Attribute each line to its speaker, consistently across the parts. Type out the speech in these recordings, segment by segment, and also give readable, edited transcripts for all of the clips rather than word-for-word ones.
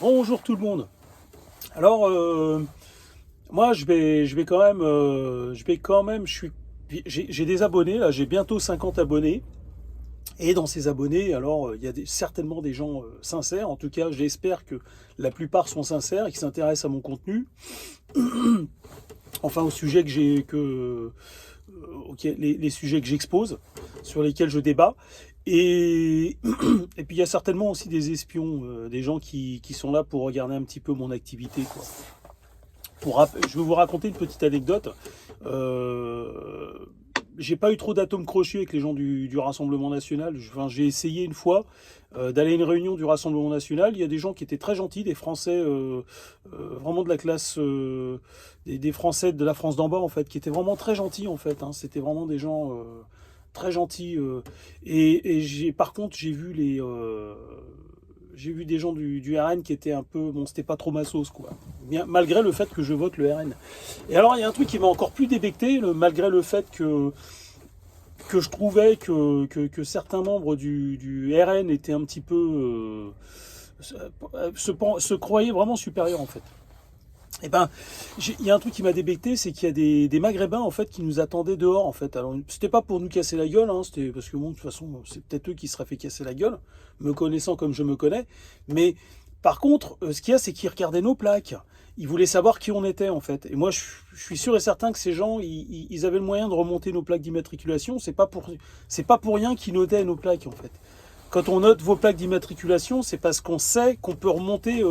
Speaker 1: Bonjour tout le monde. Alors, moi, j'ai des abonnés là, j'ai bientôt 50 abonnés. Et dans ces abonnés, alors, il y a certainement des gens sincères. En tout cas, j'espère que la plupart sont sincères et qui s'intéressent à mon contenu. Enfin, au sujet que j'ai, les sujets que j'expose, sur lesquels je débat. Et, et puis il y a certainement aussi des espions, des gens qui sont là pour regarder un petit peu mon activité, quoi. Je vais vous raconter une petite anecdote. Euh, j'ai pas eu trop d'atomes crochus avec les gens du Rassemblement National. J'ai essayé une fois d'aller à une réunion du Rassemblement National. Il y a des gens qui étaient très gentils, des Français, vraiment de la classe, des Français de la France d'en bas, en fait, qui étaient vraiment très gentils, en fait, hein. C'était vraiment des gens très gentils. Par contre, j'ai vu des gens du RN qui étaient un peu, bon, c'était pas trop ma sauce, quoi. Bien, malgré le fait que je vote le RN. Et alors, il y a un truc qui m'a encore plus débecté, malgré le fait que je trouvais que certains membres du RN étaient un petit peu, se croyaient vraiment supérieurs, en fait. Eh ben, il y a un truc qui m'a débecté, c'est qu'il y a des Maghrébins en fait qui nous attendaient dehors en fait. Alors c'était pas pour nous casser la gueule, hein, c'était parce que bon, de toute façon c'est peut-être eux qui seraient fait casser la gueule, me connaissant comme je me connais. Mais par contre, ce qu'il y a, c'est qu'ils regardaient nos plaques. Ils voulaient savoir qui on était en fait. Et moi, je suis sûr et certain que ces gens, ils avaient le moyen de remonter nos plaques d'immatriculation. C'est pas pour rien qu'ils notaient nos plaques en fait. Quand on note vos plaques d'immatriculation, c'est parce qu'on sait qu'on peut remonter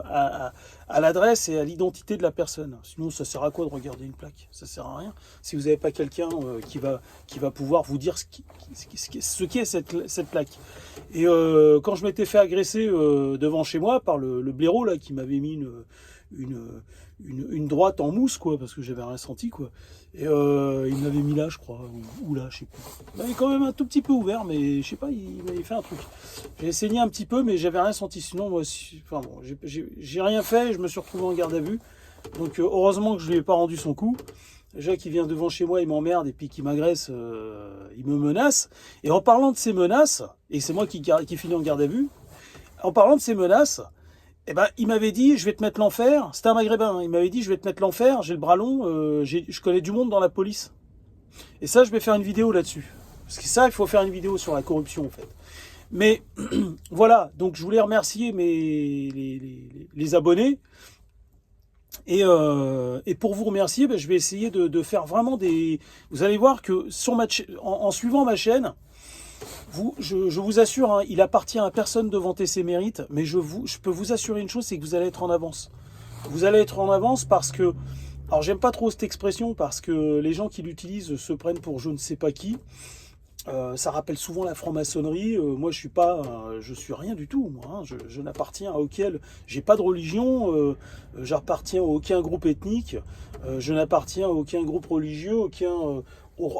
Speaker 1: à l'adresse et à l'identité de la personne. Sinon, ça sert à quoi de regarder une plaque? Ça sert à rien. Si vous n'avez pas quelqu'un qui va pouvoir vous dire ce qu'est cette plaque. Et quand je m'étais fait agresser devant chez moi par le blaireau là, qui m'avait mis une, une droite en mousse, quoi, parce que j'avais rien senti, quoi. Et il m'avait mis là, je crois, ou là, je sais plus. Il m'avait quand même un tout petit peu ouvert, mais je sais pas, il m'avait fait un truc. J'ai saigné un petit peu, mais j'avais rien senti. Sinon, moi, enfin bon, j'ai rien fait, je me suis retrouvé en garde à vue. Donc heureusement que je lui ai pas rendu son coup. Déjà qu'il vient devant chez moi, il m'emmerde, et puis qu'il m'agresse, il me menace. Et en parlant de ces menaces, et c'est moi qui finis en garde à vue, en parlant de ces menaces, eh ben, il m'avait dit, je vais te mettre l'enfer. C'était un maghrébin, hein. Il m'avait dit, je vais te mettre l'enfer, j'ai le bras long, je connais du monde dans la police. Et ça, je vais faire une vidéo là-dessus. Parce que ça, il faut faire une vidéo sur la corruption, en fait. Mais voilà, donc je voulais remercier les abonnés. Et pour vous remercier, ben, je vais essayer de faire vraiment des... Vous allez voir que sur en suivant ma chaîne, je vous assure, hein, il appartient à personne de vanter ses mérites, mais je peux vous assurer une chose, c'est que vous allez être en avance. Vous allez être en avance parce que... Alors j'aime pas trop cette expression parce que les gens qui l'utilisent se prennent pour je ne sais pas qui. Ça rappelle souvent la franc-maçonnerie. Moi, je suis rien du tout. Moi, hein. Je n'appartiens à auquel, j'ai pas de religion. J'appartiens à aucun groupe ethnique. Je n'appartiens à aucun groupe religieux,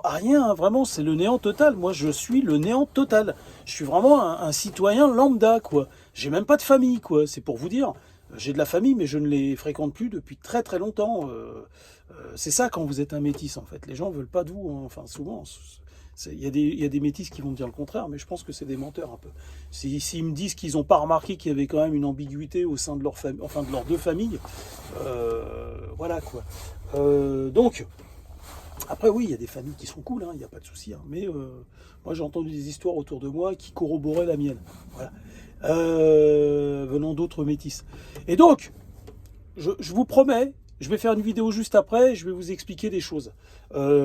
Speaker 1: à rien. Hein. Vraiment, c'est le néant total. Moi, je suis le néant total. Je suis vraiment un citoyen lambda, quoi. J'ai même pas de famille, quoi. C'est pour vous dire. J'ai de la famille, mais je ne les fréquente plus depuis très très longtemps. C'est ça quand vous êtes un métis, en fait. Les gens veulent pas de vous. Hein. Enfin, souvent. Il y a des métis qui vont me dire le contraire, mais je pense que c'est des menteurs un peu. S'ils me disent qu'ils n'ont pas remarqué qu'il y avait quand même une ambiguïté au sein de leur famille, enfin de leurs deux familles, voilà quoi. Donc, après oui, il y a des familles qui sont cool, il n'y a pas de souci, hein, mais moi j'ai entendu des histoires autour de moi qui corroboraient la mienne, voilà, venant d'autres métis. Et donc, je vous promets, je vais faire une vidéo juste après, je vais vous expliquer des choses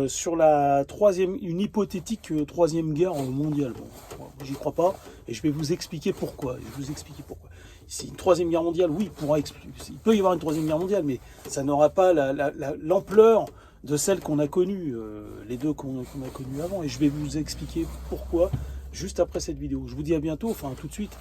Speaker 1: sur une hypothétique troisième guerre mondiale. Bon, j'y crois pas, et je vais vous expliquer pourquoi. C'est une troisième guerre mondiale, oui, il peut y avoir une troisième guerre mondiale, mais ça n'aura pas l'ampleur de celle qu'on a connue, les deux qu'on a connues avant, et je vais vous expliquer pourquoi juste après cette vidéo. Je vous dis à bientôt, enfin à tout de suite.